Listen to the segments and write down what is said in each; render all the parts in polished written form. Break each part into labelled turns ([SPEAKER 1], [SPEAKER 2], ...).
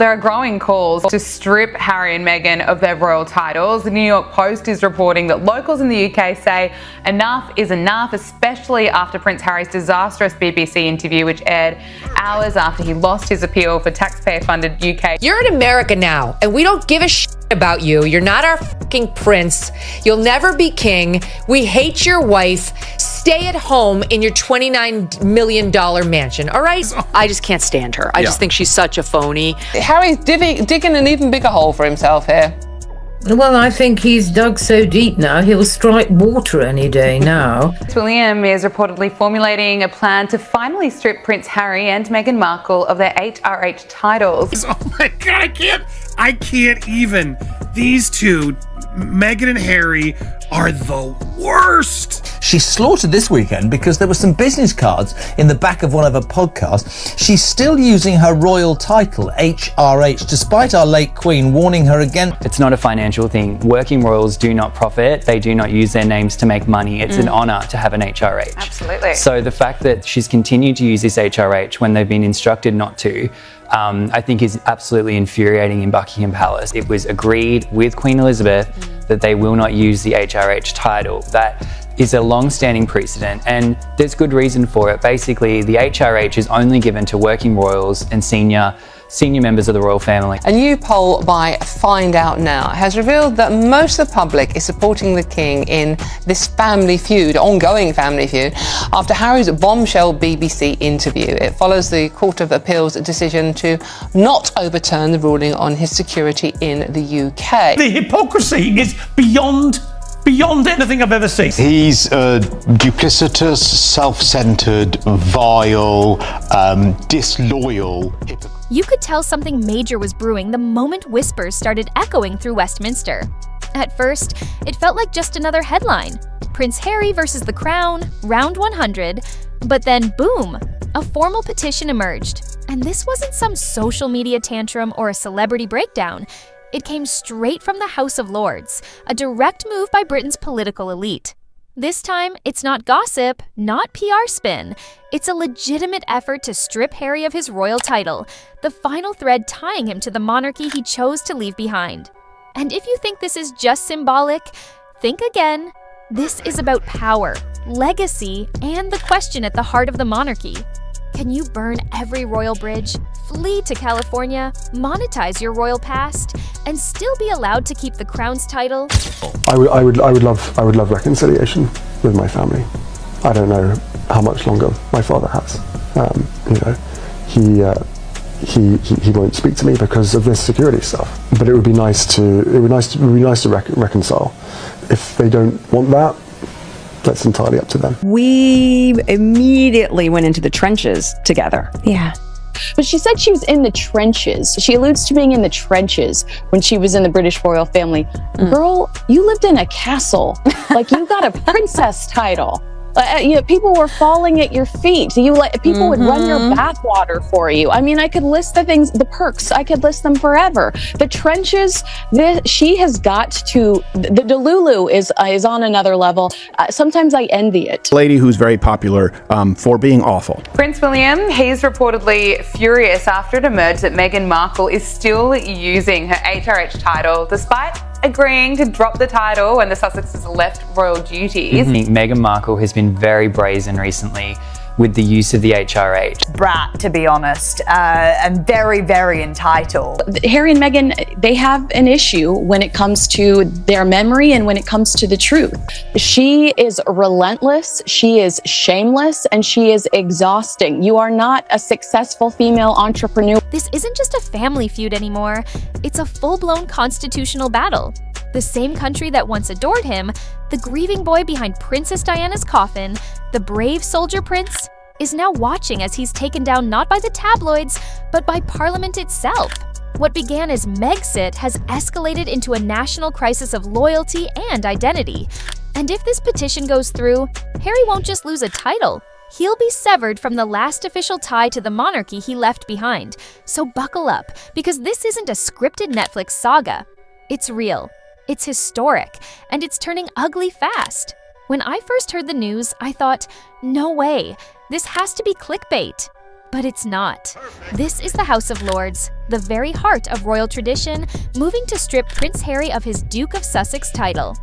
[SPEAKER 1] There are growing calls to strip Harry and Meghan of their royal titles. The New York Post is reporting that locals in the UK say enough is enough, especially after Prince Harry's disastrous BBC interview, which aired hours after he lost his appeal for taxpayer-funded UK.
[SPEAKER 2] You're in America now, and we don't give a shit about you. You're not our fucking prince. You'll never be king. We hate your wife. Stay at home in your $29 million mansion, all right?
[SPEAKER 3] I just can't stand her. I just think she's such a phony.
[SPEAKER 4] Harry's digging an even bigger hole for himself here.
[SPEAKER 5] Well, I think he's dug so deep now, he'll strike water any day now.
[SPEAKER 1] Prince William is reportedly formulating a plan to finally strip Prince Harry and Meghan Markle of their HRH titles.
[SPEAKER 6] Oh my God, I can't even. These two, Meghan and Harry, are the worst.
[SPEAKER 7] She slaughtered this weekend because there were some business cards in the back of one of her podcasts. She's still using her royal title, HRH, despite our late Queen warning her again.
[SPEAKER 8] It's not a financial thing. Working royals do not profit. They do not use their names to make money. It's an honour to have an HRH.
[SPEAKER 1] Absolutely.
[SPEAKER 8] So the fact that she's continued to use this HRH when they've been instructed not to, I think is absolutely infuriating in Buckingham Palace. It was agreed with Queen Elizabeth that they will not use the HRH title. That is a long-standing precedent, and there's good reason for it. Basically, the HRH is only given to working royals and senior members of the royal family.
[SPEAKER 4] A new poll by Find Out Now has revealed that most of the public is supporting the king in this ongoing family feud, after Harry's bombshell BBC interview. It follows the Court of Appeal's decision to not overturn the ruling on his security in the UK.
[SPEAKER 6] The hypocrisy is beyond anything I've ever seen.
[SPEAKER 9] He's a duplicitous, self-centered, vile, disloyal hypocrite.
[SPEAKER 10] You could tell something major was brewing the moment whispers started echoing through Westminster. At first, it felt like just another headline. Prince Harry versus the Crown, round 100. But then, boom, a formal petition emerged. And this wasn't some social media tantrum or a celebrity breakdown. It came straight from the House of Lords, a direct move by Britain's political elite. This time, it's not gossip, not PR spin. It's a legitimate effort to strip Harry of his royal title, the final thread tying him to the monarchy he chose to leave behind. And if you think this is just symbolic, think again. This is about power, legacy, and the question at the heart of the monarchy. Can you burn every royal bridge, flee to California, monetize your royal past, and still be allowed to keep the crown's title?
[SPEAKER 11] I would love reconciliation with my family. I don't know how much longer my father has. He won't speak to me because of this security stuff. But it would be nice to reconcile. If they don't want that, that's entirely up to them.
[SPEAKER 3] We immediately went into the trenches together.
[SPEAKER 12] Yeah. But she said she was in the trenches. She alludes to being in the trenches when she was in the British royal family. Girl, you lived in a castle. Like, you got a princess title. People were falling at your feet. People would run your bathwater for you. I mean, I could list the perks. I could list them forever. The trenches, she has got to. The Delulu is on another level. Sometimes I envy it.
[SPEAKER 13] Lady who's very popular for being awful.
[SPEAKER 1] Prince William, he's reportedly furious after it emerged that Meghan Markle is still using her HRH title despite agreeing to drop the title when the Sussexes left royal duties.
[SPEAKER 8] I think Meghan Markle has been very brazen recently with the use of the HRH.
[SPEAKER 3] Brat, to be honest, and very, very entitled.
[SPEAKER 12] Harry and Meghan, they have an issue when it comes to their memory and when it comes to the truth. She is relentless, she is shameless, and she is exhausting. You are not a successful female entrepreneur.
[SPEAKER 10] This isn't just a family feud anymore. It's a full-blown constitutional battle. The same country that once adored him, the grieving boy behind Princess Diana's coffin, the brave soldier prince, is now watching as he's taken down not by the tabloids, but by Parliament itself. What began as Megxit has escalated into a national crisis of loyalty and identity. And if this petition goes through, Harry won't just lose a title. He'll be severed from the last official tie to the monarchy he left behind. So buckle up, because this isn't a scripted Netflix saga. It's real. It's historic, and it's turning ugly fast. When I first heard the news, I thought, no way, this has to be clickbait. But it's not. This is the House of Lords, the very heart of royal tradition, moving to strip Prince Harry of his Duke of Sussex title.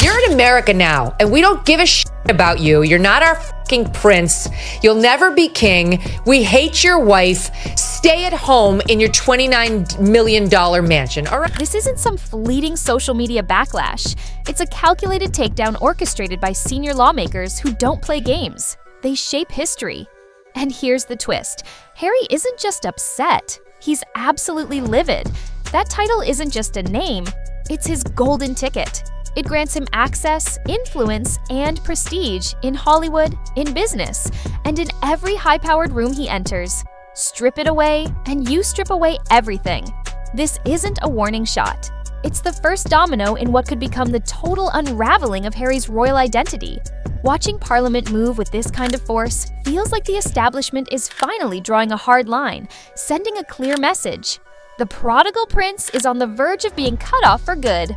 [SPEAKER 2] You're in America now, and we don't give a shit about you. You're not our fucking prince. You'll never be king. We hate your wife. Stay at home in your $29 million mansion, all right?
[SPEAKER 10] This isn't some fleeting social media backlash. It's a calculated takedown orchestrated by senior lawmakers who don't play games. They shape history. And here's the twist. Harry isn't just upset. He's absolutely livid. That title isn't just a name. It's his golden ticket. It grants him access, influence, and prestige in Hollywood, in business, and in every high-powered room he enters. Strip it away, and you strip away everything. This isn't a warning shot. It's the first domino in what could become the total unraveling of Harry's royal identity. Watching Parliament move with this kind of force feels like the establishment is finally drawing a hard line, sending a clear message. The prodigal prince is on the verge of being cut off for good.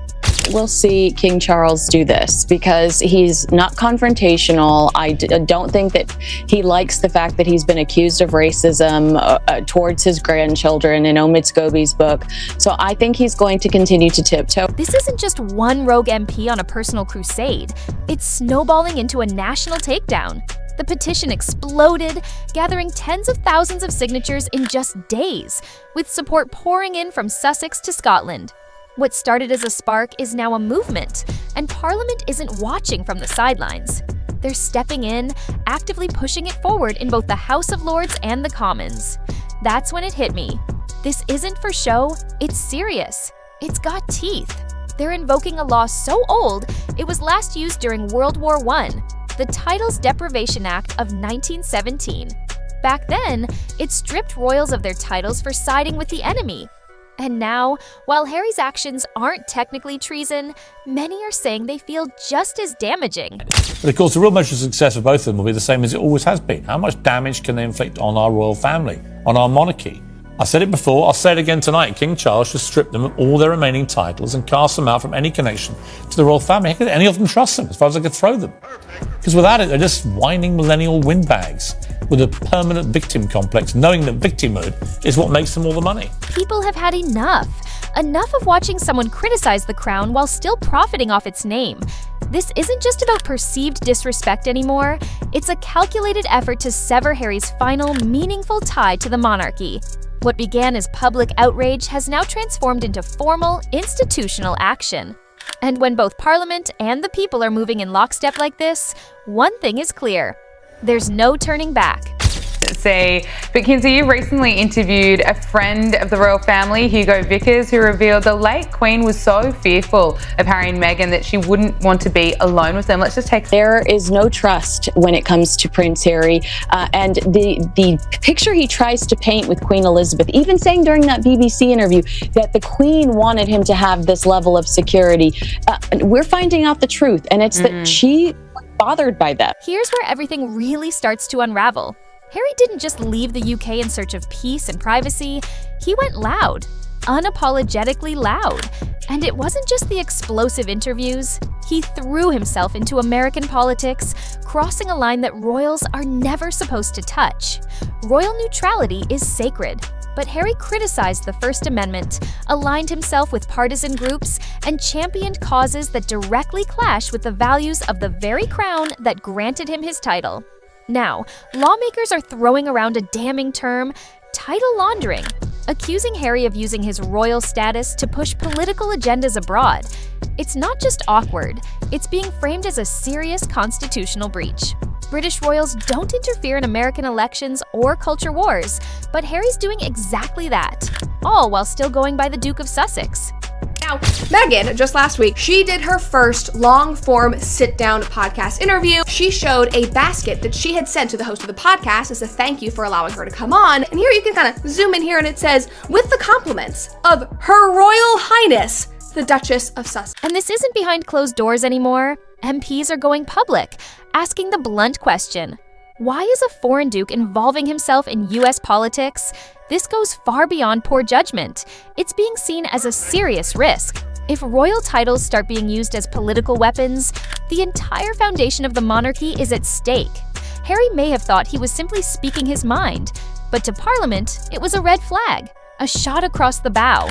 [SPEAKER 12] We'll see King Charles do this because he's not confrontational. I don't think that he likes the fact that he's been accused of racism towards his grandchildren in Omid Scobie's book. So I think he's going to continue to tiptoe.
[SPEAKER 10] This isn't just one rogue MP on a personal crusade. It's snowballing into a national takedown. The petition exploded, gathering tens of thousands of signatures in just days, with support pouring in from Sussex to Scotland. What started as a spark is now a movement, and Parliament isn't watching from the sidelines. They're stepping in, actively pushing it forward in both the House of Lords and the Commons. That's when it hit me. This isn't for show, it's serious. It's got teeth. They're invoking a law so old, it was last used during World War I, the Titles Deprivation Act of 1917. Back then, it stripped royals of their titles for siding with the enemy. And now, while Harry's actions aren't technically treason, many are saying they feel just as damaging.
[SPEAKER 14] But of course, the real measure of success for both of them will be the same as it always has been. How much damage can they inflict on our royal family, on our monarchy? I said it before, I'll say it again tonight. King Charles should strip them of all their remaining titles and cast them out from any connection to the royal family. How could any of them trust them, as far as I could throw them? Because without it, they're just whining millennial windbags with a permanent victim complex, knowing that victimhood is what makes them all the money.
[SPEAKER 10] People have had enough. Enough of watching someone criticize the crown while still profiting off its name. This isn't just about perceived disrespect anymore. It's a calculated effort to sever Harry's final, meaningful tie to the monarchy. What began as public outrage has now transformed into formal, institutional action. And when both Parliament and the people are moving in lockstep like this, one thing is clear. There's no turning back.
[SPEAKER 1] But Kinsey, you recently interviewed a friend of the royal family, Hugo Vickers, who revealed the late Queen was so fearful of Harry and Meghan that she wouldn't want to be alone with them. Let's just take...
[SPEAKER 12] There is no trust when it comes to Prince Harry. And the picture he tries to paint with Queen Elizabeth, even saying during that BBC interview that the Queen wanted him to have this level of security, we're finding out the truth. And it's that she was bothered by that.
[SPEAKER 10] Here's where everything really starts to unravel. Harry didn't just leave the UK in search of peace and privacy. He went loud, unapologetically loud. And it wasn't just the explosive interviews. He threw himself into American politics, crossing a line that royals are never supposed to touch. Royal neutrality is sacred. But Harry criticized the First Amendment, aligned himself with partisan groups, and championed causes that directly clash with the values of the very crown that granted him his title. Now, lawmakers are throwing around a damning term, title laundering, accusing Harry of using his royal status to push political agendas abroad. It's not just awkward, it's being framed as a serious constitutional breach. British royals don't interfere in American elections or culture wars, but Harry's doing exactly that, all while still going by the Duke of Sussex.
[SPEAKER 15] Now, Meghan, just last week, she did her first long-form sit-down podcast interview. She showed a basket that she had sent to the host of the podcast as a thank you for allowing her to come on. And here you can kind of zoom in here and it says, with the compliments of Her Royal Highness, the Duchess of Sussex.
[SPEAKER 10] And this isn't behind closed doors anymore. MPs are going public, asking the blunt question. Why is a foreign duke involving himself in US politics? This goes far beyond poor judgment. It's being seen as a serious risk. If royal titles start being used as political weapons, the entire foundation of the monarchy is at stake. Harry may have thought he was simply speaking his mind, But to Parliament, it was a red flag, a shot across the bow.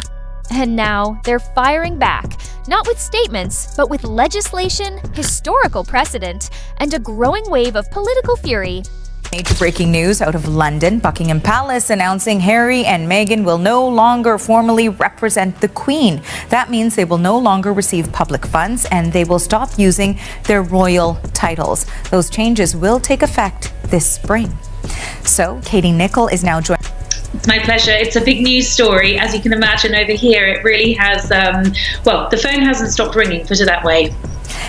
[SPEAKER 10] And now they're firing back, not with statements, but with legislation, historical precedent, and a growing wave of political fury.
[SPEAKER 16] Major breaking news out of London. Buckingham Palace announcing Harry and Meghan will no longer formally represent the Queen. That means they will no longer receive public funds and they will stop using their royal titles. Those changes will take effect this spring. So, Katie Nicholl is now joining.
[SPEAKER 17] It's my pleasure. It's a big news story. As you can imagine over here, it really has, the phone hasn't stopped ringing, put it that way.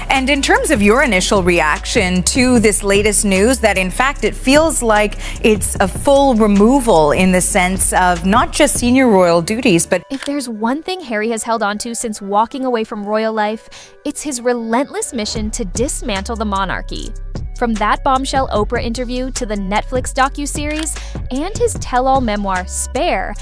[SPEAKER 16] And in terms of your initial reaction to this latest news, that in fact it feels like it's a full removal in the sense of not just senior royal duties, but
[SPEAKER 10] if there's one thing Harry has held on to since walking away from royal life, it's his relentless mission to dismantle the monarchy. From that bombshell Oprah interview to the Netflix docuseries and his tell-all memoir, Spare,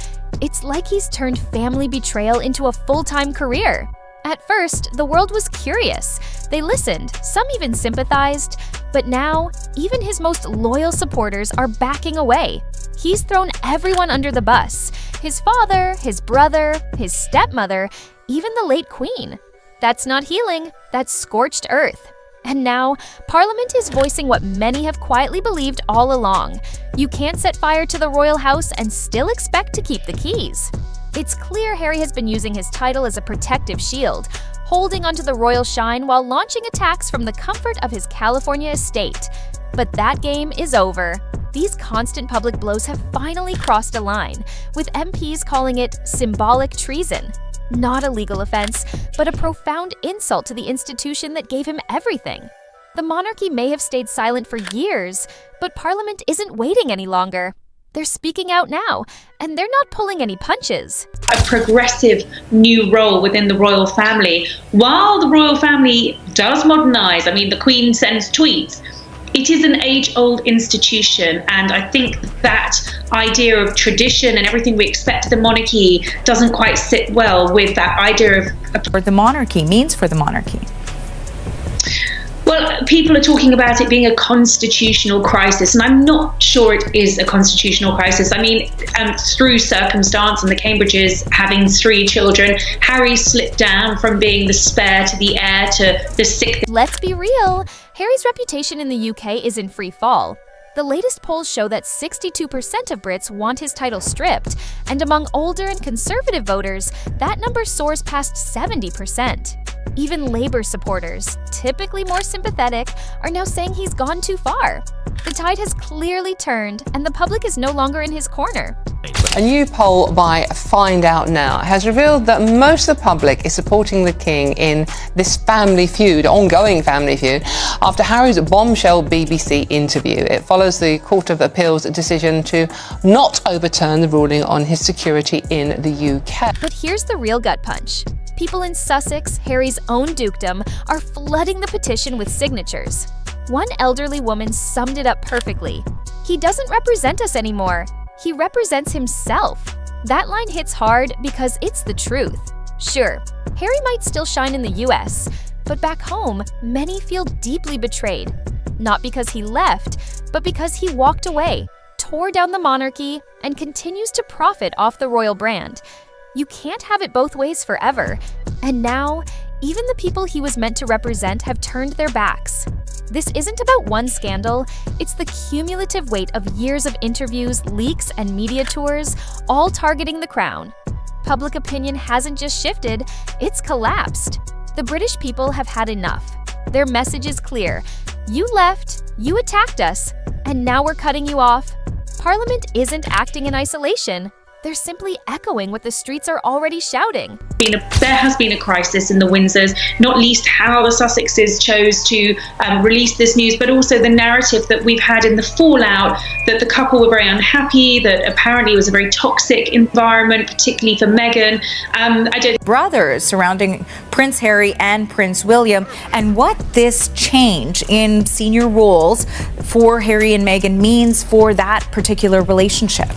[SPEAKER 10] it's like he's turned family betrayal into a full-time career. At first, the world was curious. They listened, some even sympathized, but now, even his most loyal supporters are backing away. He's thrown everyone under the bus. His father, his brother, his stepmother, even the late Queen. That's not healing, that's scorched earth. And now, Parliament is voicing what many have quietly believed all along. You can't set fire to the royal house and still expect to keep the keys. It's clear Harry has been using his title as a protective shield, holding onto the royal shine while launching attacks from the comfort of his California estate. But that game is over. These constant public blows have finally crossed a line, with MPs calling it symbolic treason. Not a legal offense, but a profound insult to the institution that gave him everything. The monarchy may have stayed silent for years, but Parliament isn't waiting any longer. They're speaking out now, and they're not pulling any punches.
[SPEAKER 17] A progressive new role within the royal family. While the royal family does modernise, the Queen sends tweets, it is an age-old institution, and I think that idea of tradition and everything we expect of the monarchy doesn't quite sit well with that idea of...
[SPEAKER 16] What the monarchy means for the monarchy.
[SPEAKER 17] Well, people are talking about it being a constitutional crisis, and I'm not sure it is a constitutional crisis. Through circumstance and the Cambridges having 3 children, Harry slipped down from being the spare to the heir to the 6th.
[SPEAKER 10] Let's be real. Harry's reputation in the UK is in free fall. The latest polls show that 62% of Brits want his title stripped, and among older and conservative voters, that number soars past 70%. Even Labour supporters, typically more sympathetic, are now saying he's gone too far. The tide has clearly turned, and the public is no longer in his corner.
[SPEAKER 4] A new poll by Find Out Now has revealed that most of the public is supporting the King in this ongoing family feud, after Harry's bombshell BBC interview. It follows the Court of Appeal's decision to not overturn the ruling on his security in the UK.
[SPEAKER 10] But here's the real gut punch. People in Sussex, Harry's own dukedom, are flooding the petition with signatures. One elderly woman summed it up perfectly. He doesn't represent us anymore. He represents himself. That line hits hard because it's the truth. Sure, Harry might still shine in the US, but back home, many feel deeply betrayed. Not because he left, but because he walked away, tore down the monarchy, and continues to profit off the royal brand. You can't have it both ways forever. And now, even the people he was meant to represent have turned their backs. This isn't about one scandal, it's the cumulative weight of years of interviews, leaks, and media tours, all targeting the crown. Public opinion hasn't just shifted, it's collapsed. The British people have had enough. Their message is clear. You left, you attacked us, and now we're cutting you off. Parliament isn't acting in isolation. They're simply echoing what the streets are already shouting.
[SPEAKER 17] There has been a crisis in the Windsors, not least how the Sussexes chose to release this news, but also the narrative that we've had in the fallout, that the couple were very unhappy, that apparently it was a very toxic environment, particularly for Meghan.
[SPEAKER 16] Brothers surrounding Prince Harry and Prince William, and what this change in senior roles for Harry and Meghan means for that particular relationship.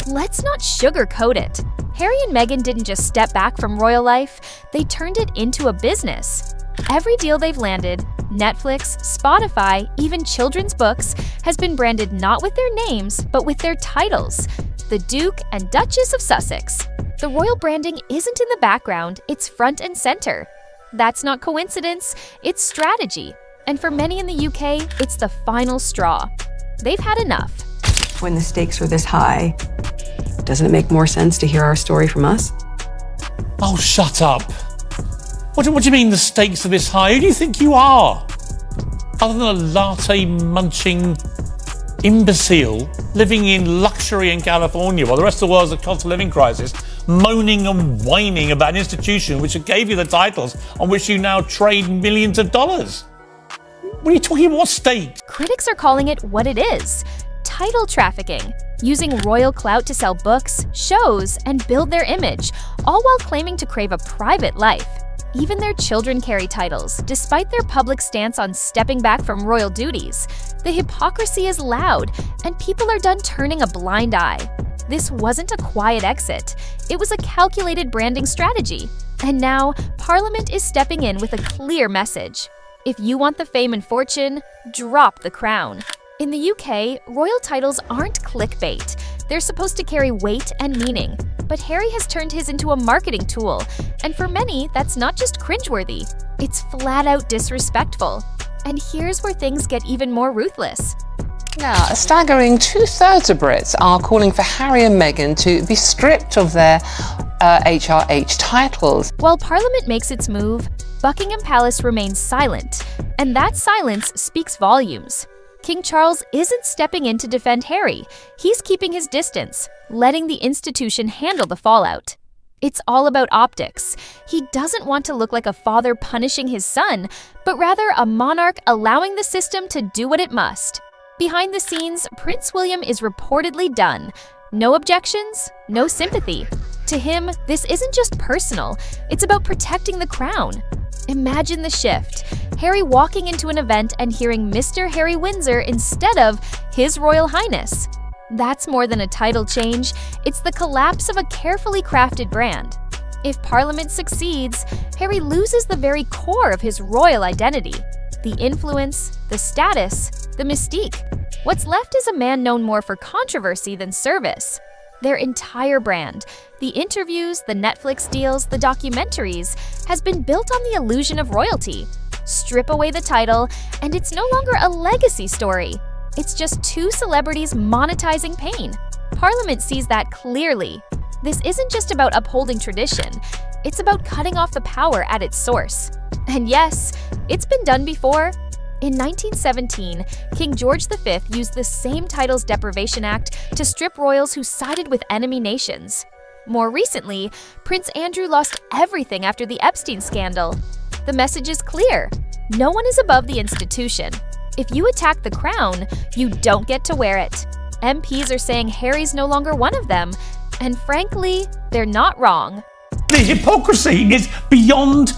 [SPEAKER 10] Let's not sugarcoat it. Harry and Meghan didn't just step back from royal life, they turned it into a business. Every deal they've landed, Netflix, Spotify, even children's books has been branded not with their names, but with their titles. The Duke and Duchess of Sussex. The royal branding isn't in the background, it's front and center. That's not coincidence, it's strategy. And for many in the UK, it's the final straw. They've had enough.
[SPEAKER 3] When the stakes are this high, doesn't it make more sense to hear our story from us?
[SPEAKER 14] Oh, shut up. What do you mean the stakes are this high? Who do you think you are? Other than a latte-munching imbecile living in luxury in California while the rest of the world's a cost of living crisis, moaning and whining about an institution which gave you the titles on which you now trade millions of dollars. What are you talking about? What stakes?
[SPEAKER 10] Critics are calling it what it is. Title trafficking, using royal clout to sell books, shows, and build their image, all while claiming to crave a private life. Even their children carry titles, despite their public stance on stepping back from royal duties. The hypocrisy is loud, and people are done turning a blind eye. This wasn't a quiet exit. It was a calculated branding strategy. And now, Parliament is stepping in with a clear message. If you want the fame and fortune, drop the crown. In the UK, royal titles aren't clickbait. They're supposed to carry weight and meaning. But Harry has turned his into a marketing tool. And for many, that's not just cringeworthy. It's flat out disrespectful. And here's where things get even more ruthless.
[SPEAKER 4] Now, a staggering 2/3 of Brits are calling for Harry and Meghan to be stripped of their HRH titles.
[SPEAKER 10] While Parliament makes its move, Buckingham Palace remains silent. And that silence speaks volumes. King Charles isn't stepping in to defend Harry. He's keeping his distance, letting the institution handle the fallout. It's all about optics. He doesn't want to look like a father punishing his son, but rather a monarch allowing the system to do what it must. Behind the scenes, Prince William is reportedly done. No objections, no sympathy. To him, this isn't just personal, it's about protecting the crown. Imagine the shift. Harry walking into an event and hearing Mr. Harry Windsor instead of His Royal Highness. That's more than a title change, it's the collapse of a carefully crafted brand. If Parliament succeeds, Harry loses the very core of his royal identity. The influence, the status, the mystique. What's left is a man known more for controversy than service. Their entire brand, the interviews, the Netflix deals, the documentaries, has been built on the illusion of royalty. Strip away the title, and it's no longer a legacy story. It's just two celebrities monetizing pain. Parliament sees that clearly. This isn't just about upholding tradition, it's about cutting off the power at its source. And yes, it's been done before. In 1917, King George V used the same Titles Deprivation Act to strip royals who sided with enemy nations. More recently, Prince Andrew lost everything after the Epstein scandal. The message is clear. No one is above the institution. If you attack the crown, you don't get to wear it. MPs are saying Harry's no longer one of them, and frankly, they're not wrong.
[SPEAKER 14] The hypocrisy is beyond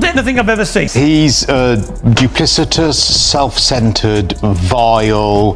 [SPEAKER 14] anything I've ever seen.
[SPEAKER 9] He's a duplicitous, self-centered, vile,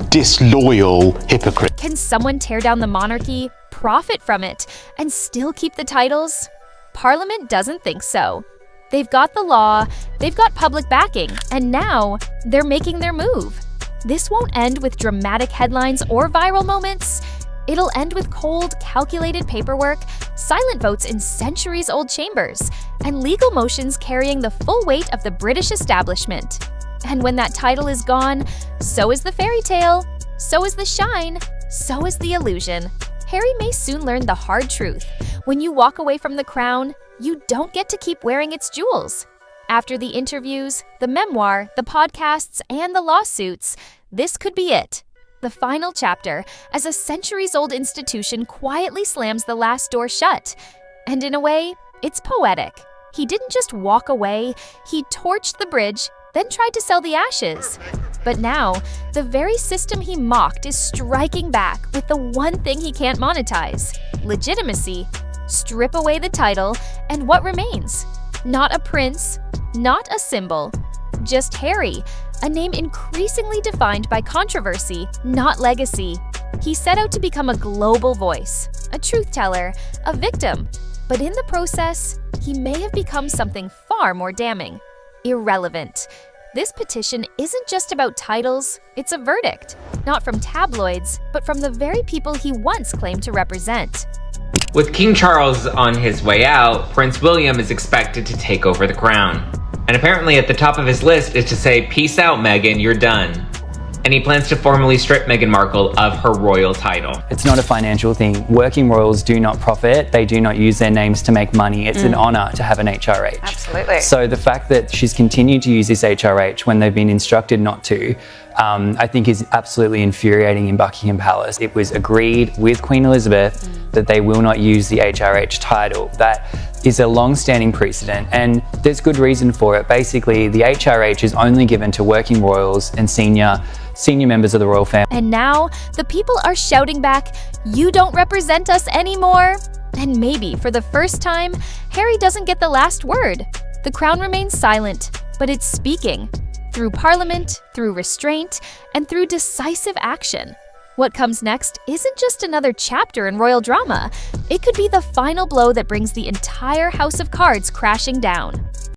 [SPEAKER 9] disloyal hypocrite.
[SPEAKER 10] Can someone tear down the monarchy, profit from it, and still keep the titles? Parliament doesn't think so. They've got the law, they've got public backing, and now they're making their move. This won't end with dramatic headlines or viral moments. It'll end with cold, calculated paperwork, silent votes in centuries-old chambers, and legal motions carrying the full weight of the British establishment. And when that title is gone, so is the fairy tale, so is the shine, so is the illusion. Harry may soon learn the hard truth. When you walk away from the crown, you don't get to keep wearing its jewels. After the interviews, the memoir, the podcasts, and the lawsuits, this could be it. The final chapter, as a centuries-old institution quietly slams the last door shut. And in a way, it's poetic. He didn't just walk away, he torched the bridge, then tried to sell the ashes. But now, the very system he mocked is striking back with the one thing he can't monetize: legitimacy. Strip away the title, and what remains? Not a prince, not a symbol, just Harry, a name increasingly defined by controversy, not legacy. He set out to become a global voice, a truth teller, a victim. But in the process, he may have become something far more damning. irrelevant. This petition isn't just about titles, it's a verdict. Not from tabloids, but from the very people he once claimed to represent.
[SPEAKER 18] With King Charles on his way out, Prince William is expected to take over the crown. And apparently at the top of his list is to say, "Peace out, Meghan, you're done." And he plans to formally strip Meghan Markle of her royal title.
[SPEAKER 8] It's not a financial thing. Working royals do not profit. They do not use their names to make money. It's an honour to have an HRH.
[SPEAKER 16] Absolutely.
[SPEAKER 8] So the fact that she's continued to use this HRH when they've been instructed not to, I think is absolutely infuriating in Buckingham Palace. It was agreed with Queen Elizabeth that they will not use the HRH title. That is a long-standing precedent, and there's good reason for it. Basically, the HRH is only given to working royals and senior members of the royal family.
[SPEAKER 10] And now, the people are shouting back, "You don't represent us anymore!" And maybe, for the first time, Harry doesn't get the last word. The crown remains silent, but it's speaking. Through Parliament, through restraint, and through decisive action. What comes next isn't just another chapter in royal drama. It could be the final blow that brings the entire house of cards crashing down.